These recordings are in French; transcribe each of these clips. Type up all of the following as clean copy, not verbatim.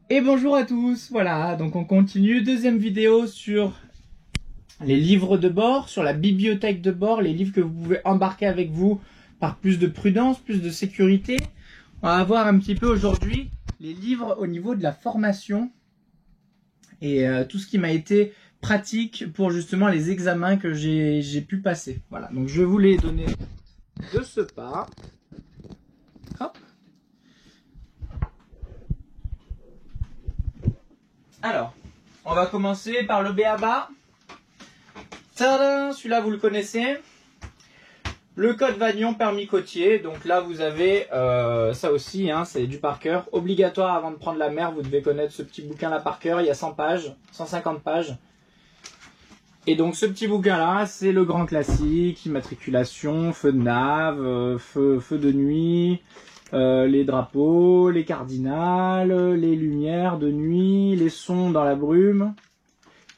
Et bonjour à tous, voilà, donc on continue, deuxième vidéo sur les livres de bord, sur la bibliothèque de bord, les livres que vous pouvez embarquer avec vous par plus de prudence, plus de sécurité. On va voir un petit peu aujourd'hui les livres au niveau de la formation et tout ce qui m'a été pratique pour justement les examens que j'ai pu passer. Voilà, donc je vais vous les donner de ce pas. Hop. Alors, on va commencer par le b.a.-ba. Tadam, celui-là vous le connaissez. Le code Vagnon permis côtier. Donc là vous avez ça aussi, hein, c'est du par cœur. Obligatoire avant de prendre la mer, vous devez connaître ce petit bouquin là par cœur. Il y a 100 pages, 150 pages. Et donc ce petit bouquin là, c'est le grand classique, immatriculation, feu de nave, feu de nuit, les drapeaux, les cardinals, les lumières de nuit, les sons dans la brume,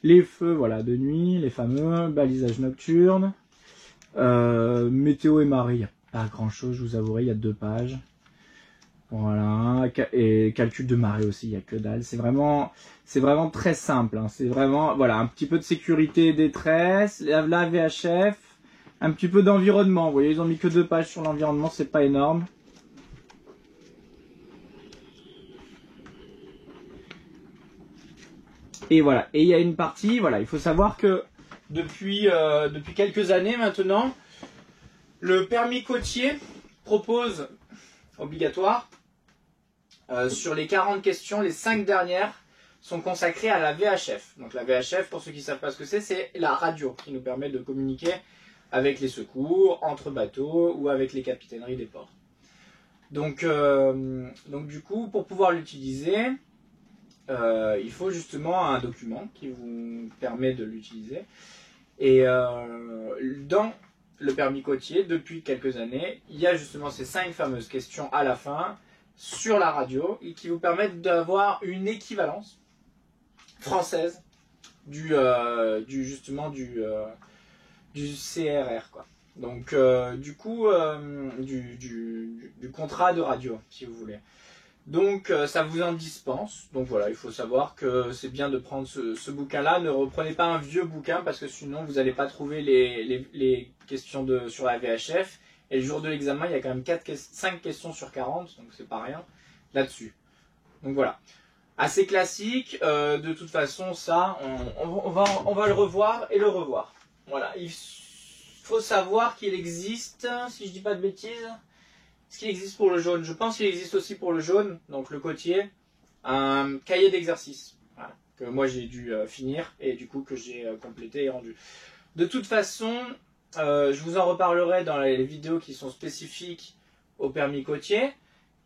les feux voilà, de nuit, les fameux balisages nocturnes, météo et marée, il n'y a pas grand chose, je vous avouerai, il y a 2 pages. Voilà, et calcul de marée aussi, il n'y a que dalle. C'est vraiment très simple. Hein. C'est vraiment, voilà, un petit peu de sécurité et détresse, la VHF, un petit peu d'environnement. Vous voyez, ils ont mis que 2 pages sur l'environnement, c'est pas énorme. Et voilà, et il y a une partie, voilà, il faut savoir que depuis quelques années maintenant, le permis côtier propose, obligatoire, sur les 40 questions, les 5 dernières sont consacrées à la VHF. Donc la VHF, pour ceux qui ne savent pas ce que c'est la radio qui nous permet de communiquer avec les secours, entre bateaux ou avec les capitaineries des ports. Donc du coup, pour pouvoir l'utiliser, il faut justement un document qui vous permet de l'utiliser. Et dans le permis côtier, depuis quelques années, il y a justement ces 5 fameuses questions à la fin sur la radio et qui vous permettent d'avoir une équivalence française du CRR, quoi. Donc du coup du contrat de radio, si vous voulez. Donc ça vous en dispense. Donc voilà, il faut savoir que c'est bien de prendre ce bouquin-là. Ne reprenez pas un vieux bouquin parce que sinon vous n'allez pas trouver les questions sur la VHF. Et le jour de l'examen, il y a quand même 5 questions sur 40, donc c'est pas rien là-dessus. Donc voilà. Assez classique, de toute façon, ça, on va le revoir et le revoir. Voilà. Il faut savoir qu'il existe, si je dis pas de bêtises, ce qui existe pour le jaune, je pense qu'il existe aussi pour le jaune, donc le côtier, un cahier d'exercice, voilà, que moi j'ai dû finir et du coup que j'ai complété et rendu. De toute façon, je vous en reparlerai dans les vidéos qui sont spécifiques au permis côtier,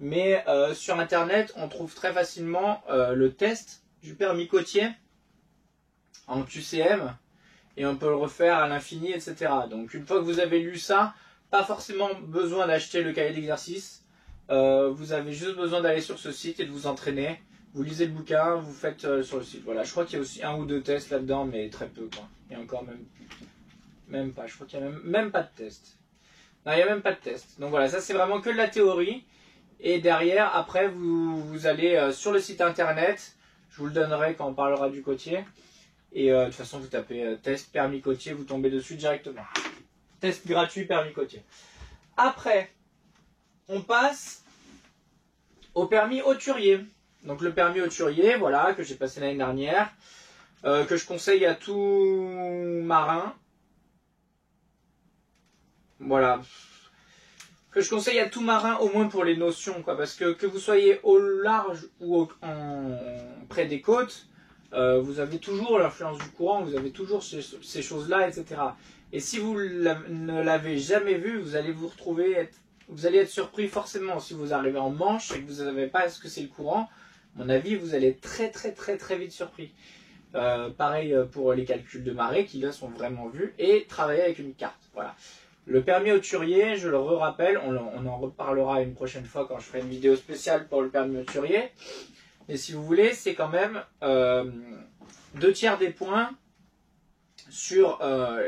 mais sur internet on trouve très facilement le test du permis côtier en QCM et on peut le refaire à l'infini, etc. Donc une fois que vous avez lu ça, pas forcément besoin d'acheter le cahier d'exercice, vous avez juste besoin d'aller sur ce site et de vous entraîner. Vous lisez le bouquin, vous faites sur le site. Voilà, je crois qu'il y a aussi 1 ou 2 tests là-dedans, mais très peu, quoi. Il y a encore même pas, je crois qu'il n'y a même pas de test. Non, il n'y a même pas de test. Donc voilà, ça c'est vraiment que de la théorie. Et derrière, après, vous allez sur le site internet. Je vous le donnerai quand on parlera du côtier. Et de toute façon, vous tapez test permis côtier, vous tombez dessus directement. Test gratuit permis côtier. Après, on passe au permis hauturier. Donc le permis hauturier, voilà, que j'ai passé l'année dernière, que je conseille à tout marin. Voilà. Que je conseille à tout marin, au moins pour les notions, quoi, parce que vous soyez au large ou près des côtes, vous avez toujours l'influence du courant, vous avez toujours ces choses-là, etc. Et si vous ne l'avez jamais vu, vous allez vous retrouver, vous allez être surpris forcément si vous arrivez en Manche et que vous ne savez pas ce que c'est le courant. À mon avis, vous allez être très vite surpris. Pareil pour les calculs de marée qui là sont vraiment vus et travailler avec une carte. Voilà. Le permis hauturier, je le rappelle, on en reparlera une prochaine fois quand je ferai une vidéo spéciale pour le permis hauturier. Mais si vous voulez, c'est quand même 2/3 des points sur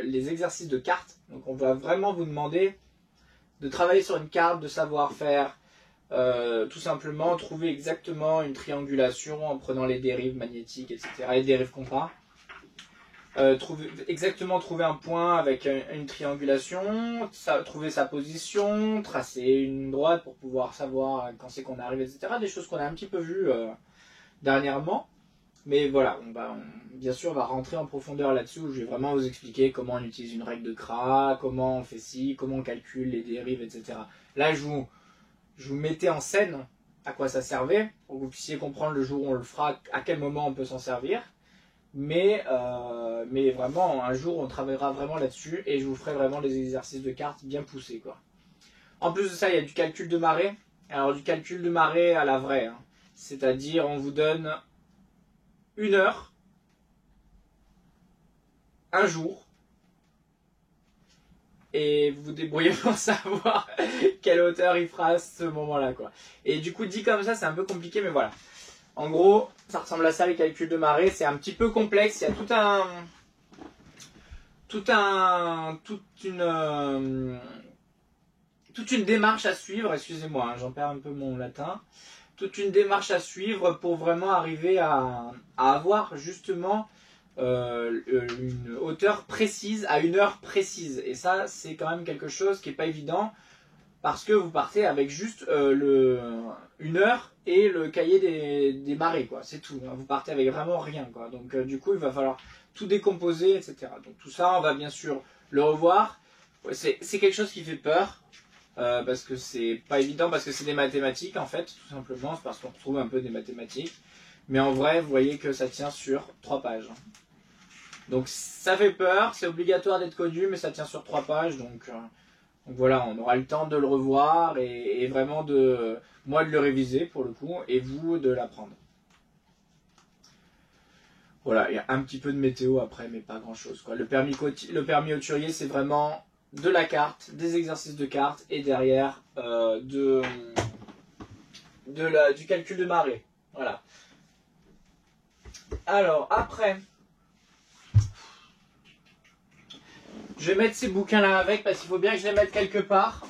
les exercices de carte. Donc on va vraiment vous demander de travailler sur une carte, de savoir faire tout simplement trouver exactement une triangulation en prenant les dérives magnétiques, etc., les dérives compas. Trouver un point avec une triangulation, trouver sa position, tracer une droite pour pouvoir savoir quand c'est qu'on arrive, etc. Des choses qu'on a un petit peu vues dernièrement. Mais voilà, bien sûr, on va rentrer en profondeur là-dessus où je vais vraiment vous expliquer comment on utilise une règle de Kra, comment on fait ci, comment on calcule les dérives, etc. Là, je vous mettais en scène à quoi ça servait, pour que vous puissiez comprendre le jour où on le fera, à quel moment on peut s'en servir. Mais vraiment, un jour, on travaillera vraiment là-dessus et je vous ferai vraiment des exercices de cartes bien poussés, quoi. En plus de ça, il y a du calcul de marée. Alors, du calcul de marée à la vraie, hein. C'est-à-dire, on vous donne 1 heure, un jour, et vous vous débrouillez pour savoir quelle hauteur il fera à ce moment-là, quoi. Et du coup, dit comme ça, c'est un peu compliqué, mais voilà. En gros, ça ressemble à ça, les calculs de marée. C'est un petit peu complexe. Il y a toute une démarche à suivre. Excusez-moi, hein, j'en perds un peu mon latin. Toute une démarche à suivre pour vraiment arriver à avoir justement une hauteur précise à 1 heure précise. Et ça, c'est quand même quelque chose qui n'est pas évident. Parce que vous partez avec juste 1 heure et le cahier des marées, quoi. C'est tout. Vous partez avec vraiment rien, quoi. Donc du coup, il va falloir tout décomposer, etc. Donc tout ça, on va bien sûr le revoir. C'est quelque chose qui fait peur. Parce que c'est pas évident, parce que c'est des mathématiques, en fait, tout simplement. C'est parce qu'on retrouve un peu des mathématiques. Mais en vrai, vous voyez que ça tient sur 3 pages. Donc ça fait peur. C'est obligatoire d'être connu, mais ça tient sur 3 pages. Donc voilà, on aura le temps de le revoir et vraiment moi de le réviser pour le coup et vous de l'apprendre. Voilà, il y a un petit peu de météo après, mais pas grand chose, quoi. Le permis hauturier, c'est vraiment de la carte, des exercices de cartes et derrière du calcul de marée. Voilà. Alors après, je vais mettre ces bouquins là avec parce qu'il faut bien que je les mette quelque part.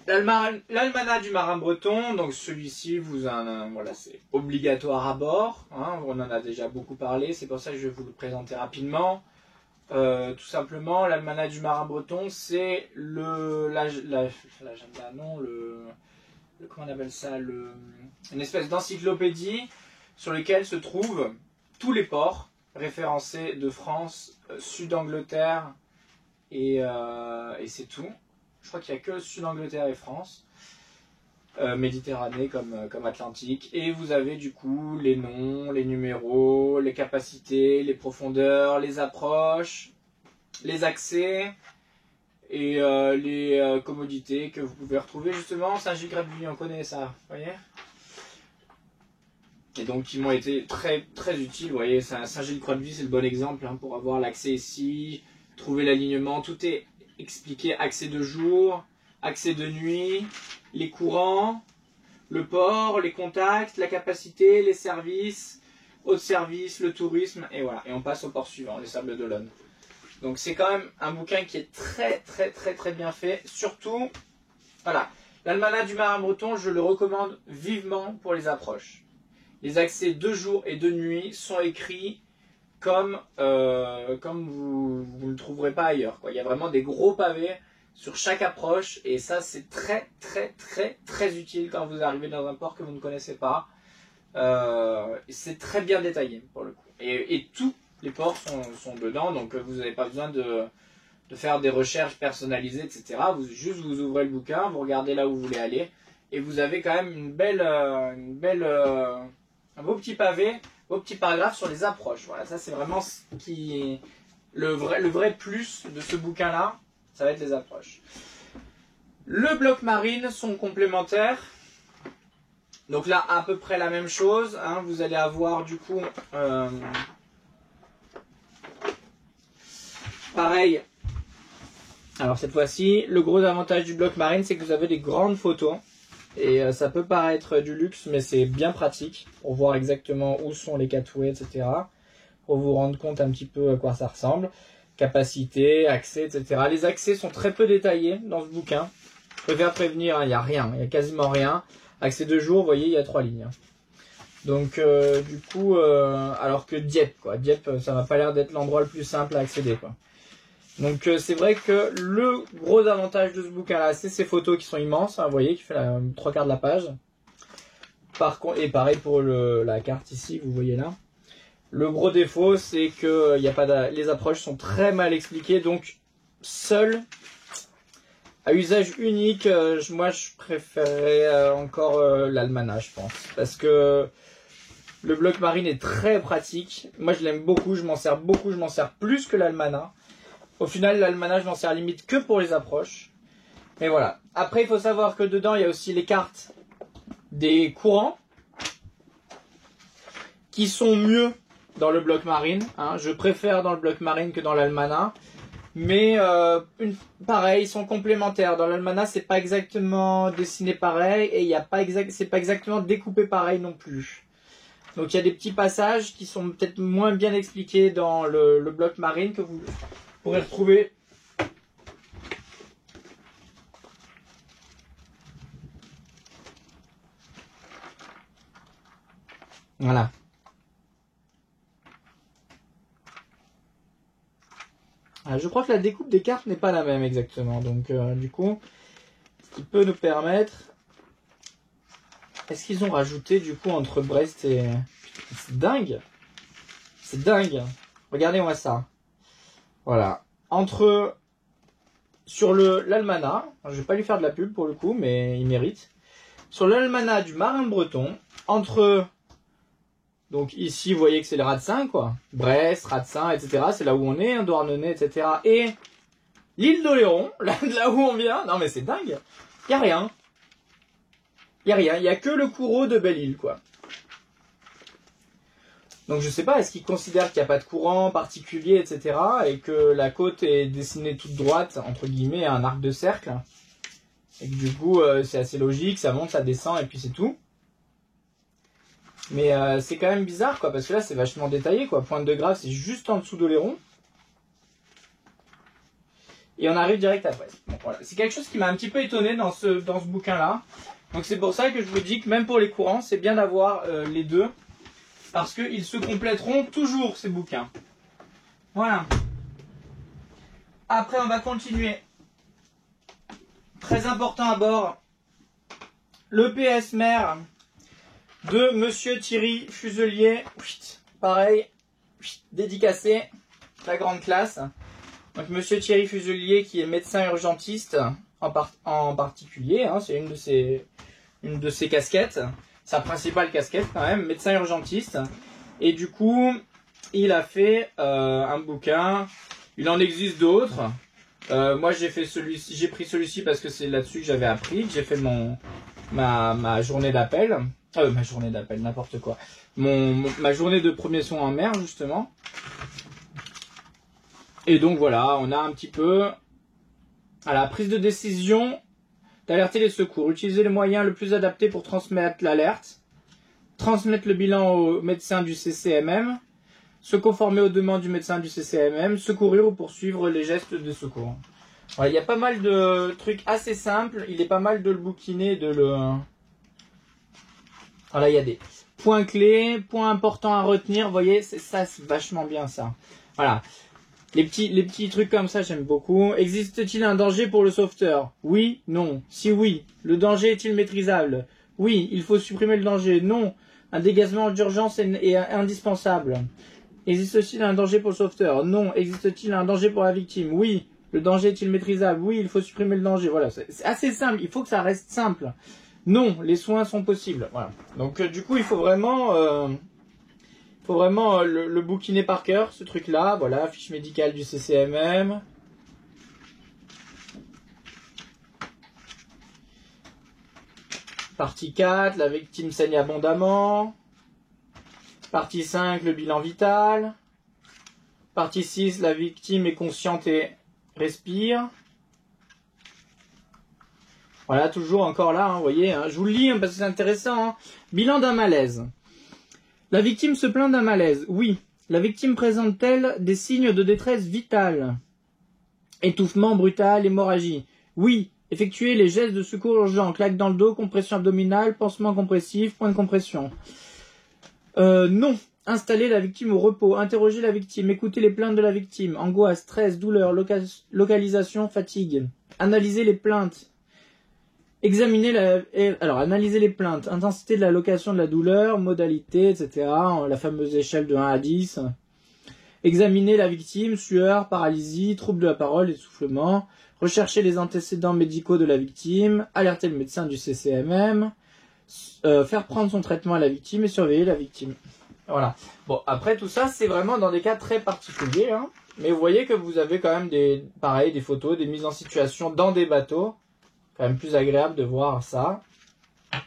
L'almanach du marin breton, donc celui-ci, voilà, c'est obligatoire à bord. Hein, on en a déjà beaucoup parlé, c'est pour ça que je vais vous le présenter rapidement. Tout simplement, l'almanach du marin breton, c'est l'agenda, non, comment on appelle ça, une espèce d'encyclopédie sur lequel se trouvent tous les ports référencés de France, Sud-Angleterre et c'est tout. Je crois qu'il n'y a que Sud-Angleterre et France, Méditerranée comme Atlantique. Et vous avez du coup les noms, les numéros, les capacités, les profondeurs, les approches, les accès et les commodités que vous pouvez retrouver justement. Saint-Gilles-Gravelines, on connaît ça, vous voyez. Et donc qui m'ont été très très utiles, vous voyez. Saint-Gilles-Croix-de-Vie, c'est le bon exemple hein, pour avoir l'accès ici, trouver l'alignement, tout est expliquer accès de jour, accès de nuit, les courants, le port, les contacts, la capacité, les services, haut de service, le tourisme, et voilà. Et on passe au port suivant, les Sables d'Olonne. Donc c'est quand même un bouquin qui est très très très très bien fait. Surtout, voilà, l'almanach du marin breton, je le recommande vivement pour les approches. Les accès de jour et de nuit sont écrits comme vous ne le trouverez pas ailleurs, quoi. Il y a vraiment des gros pavés sur chaque approche et ça c'est très très très très utile quand vous arrivez dans un port que vous ne connaissez pas. C'est très bien détaillé pour le coup. Et tous les ports sont dedans, donc vous n'avez pas besoin de faire des recherches personnalisées, etc. Vous ouvrez le bouquin, vous regardez là où vous voulez aller et vous avez quand même un beau petit pavé, beau petit paragraphe sur les approches. Voilà, ça c'est vraiment le vrai plus de ce bouquin-là, ça va être les approches. Le bloc marine sont complémentaires. Donc là, à peu près la même chose. Hein, vous allez avoir du coup, pareil. Alors cette fois-ci, le gros avantage du bloc marine, c'est que vous avez des grandes photos. Et ça peut paraître du luxe, mais c'est bien pratique pour voir exactement où sont les catouets, etc. Pour vous rendre compte un petit peu à quoi ça ressemble. Capacité, accès, etc. Les accès sont très peu détaillés dans ce bouquin. Je préfère prévenir, il n'y a rien, il n'y a quasiment rien. Accès de jour, vous voyez, il y a 3 lignes. Donc du coup, alors que Dieppe, quoi. Dieppe, ça m'a pas l'air d'être l'endroit le plus simple à accéder, quoi. Donc c'est vrai que le gros avantage de ce bouquin-là, c'est ces photos qui sont immenses, hein, vous voyez, qui fait 3/4 de la page. Par contre, et pareil pour la carte ici, vous voyez là. Le gros défaut, c'est que y a pas les approches sont très mal expliquées, donc seul, à usage unique, moi je préférerais encore l'Almanach, je pense. Parce que le bloc marine est très pratique. Moi je l'aime beaucoup, je m'en sers beaucoup, je m'en sers plus que l'Almanach. Au final, l'Almanach, je m'en sers limite que pour les approches. Mais voilà. Après, il faut savoir que dedans, il y a aussi les cartes des courants qui sont mieux dans le bloc marine. Hein. Je préfère dans le bloc marine que dans l'Almanach. Mais pareil, ils sont complémentaires. Dans l'Almanach, c'est pas exactement dessiné pareil et c'est pas exactement découpé pareil non plus. Donc il y a des petits passages qui sont peut-être moins bien expliqués dans le bloc marine que vous pourrez retrouver. Voilà. Alors, je crois que la découpe des cartes n'est pas la même exactement. Donc du coup, ce qui peut nous permettre... Est-ce qu'ils ont rajouté du coup entre Brest et... C'est dingue. C'est dingue. Regardez-moi ça. Voilà. Sur l'Almanach, je vais pas lui faire de la pub pour le coup, mais il mérite. Sur l'Almanach du Marin Breton, donc ici, vous voyez que c'est le Radecin, quoi. Brest, Radecin, etc. C'est là où on est, hein, Douarnenez, etc. Et l'île d'Oléron, là où on vient. Non mais c'est dingue. Il n'y a rien. Il n'y a rien. Il n'y a que le courreau de Belle-Île, quoi. Donc je sais pas, est-ce qu'ils considèrent qu'il n'y a pas de courant particulier, etc. et que la côte est dessinée toute droite, entre guillemets, à un arc de cercle. Et que du coup, c'est assez logique, ça monte, ça descend, et puis c'est tout. Mais c'est quand même bizarre, quoi, parce que là, c'est vachement détaillé, quoi. Pointe de Grave, c'est juste en dessous d'Oléron. Et on arrive direct à Brest. Bon, voilà. C'est quelque chose qui m'a un petit peu étonné dans ce bouquin-là. Donc c'est pour ça que je vous dis que même pour les courants, c'est bien d'avoir les deux. Parce qu'ils se compléteront toujours, ces bouquins. Voilà. Après, on va continuer. Très important à bord. Le PS Mer de Monsieur Thierry Fuselier. Pareil. Dédicacé. La grande classe. Donc Monsieur Thierry Fuselier qui est médecin urgentiste en particulier. Hein, c'est une de ses casquettes. Sa principale casquette quand même, médecin urgentiste. Et du coup, il a fait un bouquin. Il en existe d'autres. Moi, j'ai pris celui-ci parce que c'est là-dessus que j'avais appris, que j'ai fait ma journée d'appel. Ma journée d'appel, n'importe quoi. Ma journée de premiers soins en mer, justement. Et donc voilà, on a un petit peu à la prise de décision d'alerter les secours, utiliser les moyens le plus adaptés pour transmettre l'alerte, transmettre le bilan au médecin du CCMM, se conformer aux demandes du médecin du CCMM, secourir ou poursuivre les gestes de secours. Voilà, il y a pas mal de trucs assez simples, il est pas mal de le bouquiner, Voilà, il y a des points clés, points importants à retenir, vous voyez, c'est vachement bien ça. Voilà. Les petits trucs comme ça, j'aime beaucoup. Existe-t-il un danger pour le sauveteur? Oui, non. Si oui, le danger est-il maîtrisable? Oui, il faut supprimer le danger. Non, un dégagement d'urgence est indispensable. Existe-t-il un danger pour le sauveteur? Non. Existe-t-il un danger pour la victime? Oui. Le danger est-il maîtrisable? Oui, il faut supprimer le danger. Voilà, c'est assez simple. Il faut que ça reste simple. Non, les soins sont possibles. Voilà. Donc du coup, il faut vraiment... le bouquiner par cœur, ce truc-là. Voilà, fiche médicale du CCMM. Partie 4, la victime saigne abondamment. Partie 5, le bilan vital. Partie 6, la victime est consciente et respire. Voilà, toujours encore là, vous voyez, je vous le lis parce que c'est intéressant. Bilan d'un malaise. La victime se plaint d'un malaise. Oui. La victime présente-t-elle des signes de détresse vitale? Étouffement brutal, hémorragie. Oui. Effectuer les gestes de secours urgents, claque dans le dos, compression abdominale, pansement compressif, point de compression. Non. Installer la victime au repos, interroger la victime, écouter les plaintes de la victime, angoisse, stress, douleur, localisation, fatigue. Analyser les plaintes. Analyser les plaintes, intensité de la location de la douleur, modalité, etc. La fameuse échelle de 1 à 10. Examiner la victime, sueur, paralysie, trouble de la parole, essoufflement. Rechercher les antécédents médicaux de la victime, alerter le médecin du CCMM, faire prendre son traitement à la victime et surveiller la victime. Voilà. Bon, après tout ça, c'est vraiment dans des cas très particuliers. Mais vous voyez que vous avez quand même des photos, des mises en situation dans des bateaux. Quand même plus agréable de voir ça. Vous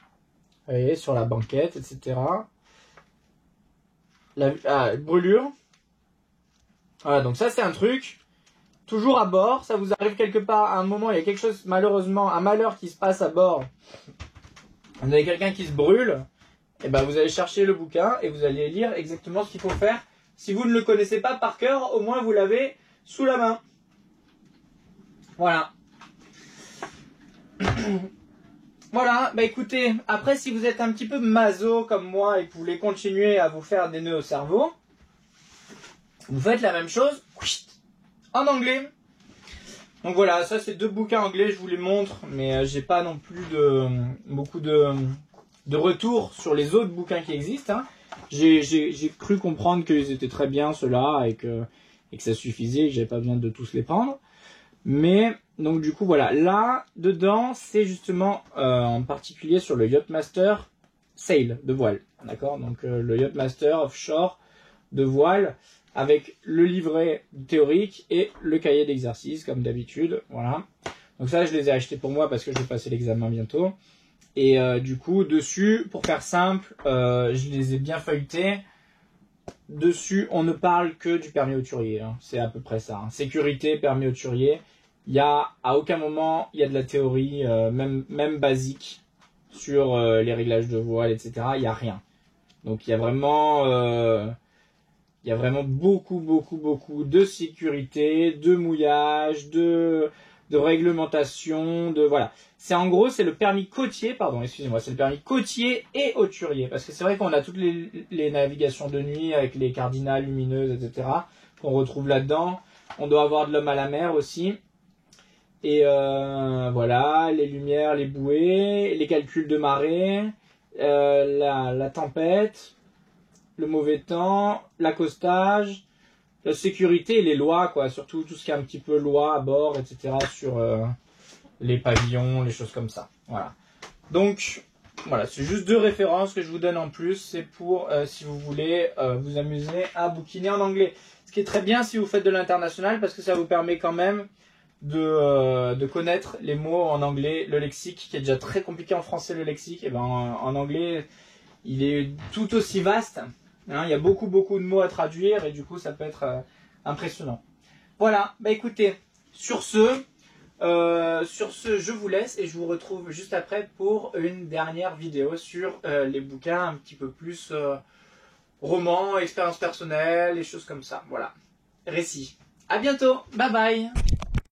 voyez, sur la banquette, etc. Brûlure. Voilà, donc ça c'est un truc. Toujours à bord, ça vous arrive quelque part, à un moment, il y a quelque chose, malheureusement, un malheur qui se passe à bord. Vous avez quelqu'un qui se brûle, et ben vous allez chercher le bouquin et vous allez lire exactement ce qu'il faut faire. Si vous ne le connaissez pas par cœur, au moins vous l'avez sous la main. Voilà. Voilà, bah écoutez, après si vous êtes un petit peu maso comme moi et que vous voulez continuer à vous faire des nœuds au cerveau, vous faites la même chose en anglais. Donc voilà, ça c'est 2 bouquins anglais, je vous les montre, mais j'ai pas non plus beaucoup de retours sur les autres bouquins qui existent. J'ai cru comprendre qu'ils étaient très bien ceux-là et que ça suffisait, que j'avais pas besoin de tous les prendre. Mais donc du coup voilà, là dedans c'est justement en particulier sur le Yachtmaster Sail de voile, d'accord, donc le Yachtmaster Offshore de voile avec le livret théorique et le cahier d'exercice comme d'habitude, voilà. Donc ça je les ai achetés pour moi parce que je vais passer l'examen bientôt et du coup dessus, pour faire simple, je les ai bien feuilletés. Dessus, on ne parle que du permis hauturier, c'est à peu près ça. Sécurité, permis hauturier. Il y a, à aucun moment, il y a de la théorie, même basique, sur les réglages de voile, etc. Il n'y a rien. Donc il y a vraiment beaucoup de sécurité, de mouillage, de réglementation, voilà. C'est en gros, c'est le permis côtier, pardon, excusez-moi, c'est le permis côtier et hauturier. Parce que c'est vrai qu'on a toutes les navigations de nuit avec les cardinales lumineuses, etc. qu'on retrouve là-dedans. On doit avoir de l'homme à la mer aussi. Et voilà, les lumières, les bouées, les calculs de marée, la tempête, le mauvais temps, l'accostage, la sécurité et les lois, quoi. Surtout tout ce qui est un petit peu loi à bord, etc. sur les pavillons, les choses comme ça. Voilà. Donc, voilà, c'est juste 2 références que je vous donne en plus. C'est pour, si vous voulez, vous amuser à bouquiner en anglais. Ce qui est très bien si vous faites de l'international parce que ça vous permet quand même de connaître les mots en anglais, le lexique qui est déjà très compliqué en français, le lexique, et ben en anglais il est tout aussi vaste. Il y a beaucoup de mots à traduire et du coup ça peut être impressionnant. Voilà, bah écoutez, sur ce je vous laisse et je vous retrouve juste après pour une dernière vidéo sur les bouquins un petit peu plus romans, expériences personnelles, les choses comme ça. Voilà, récits. À bientôt, bye bye.